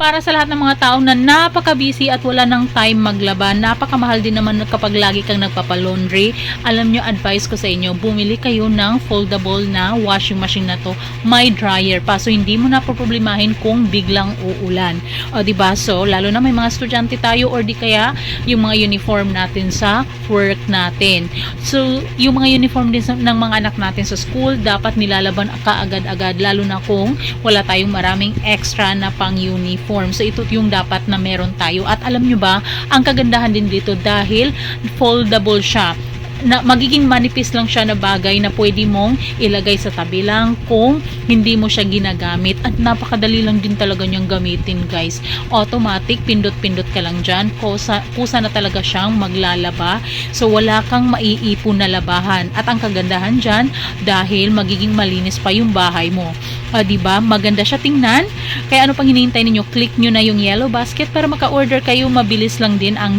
Para sa lahat ng mga tao na napaka-busy at wala ng time maglaba, napakamahal din naman kapag lagi kang nagpapalaundry. Alam nyo, advice ko sa inyo, bumili kayo ng foldable na washing machine na to. May dryer pa, so hindi mo na problemahin kung biglang uulan. O diba? So, lalo na may mga estudyante tayo or di kaya yung mga uniform natin sa work natin. So, yung mga uniform din ng mga anak natin sa school, dapat nilalaban kaagad-agad, lalo na kung wala tayong maraming extra na pang uniform. So, ito yung dapat na meron tayo. At alam nyo ba, ang kagandahan din dito dahil foldable siya. Na magiging manipis lang siya na bagay na pwede mong ilagay sa tabi lang kung hindi mo siya ginagamit, at napakadali lang din talaga niyang gamitin, guys. Automatic, pindot-pindot ka lang dyan, kusa na talaga siyang maglalaba, so wala kang maiipon na labahan. At ang kagandahan dyan, dahil magiging malinis pa yung bahay mo. Diba? Maganda siya tingnan. Kaya ano pang hinihintay ninyo? Click nyo na yung yellow basket para maka-order kayo. Mabilis lang din ang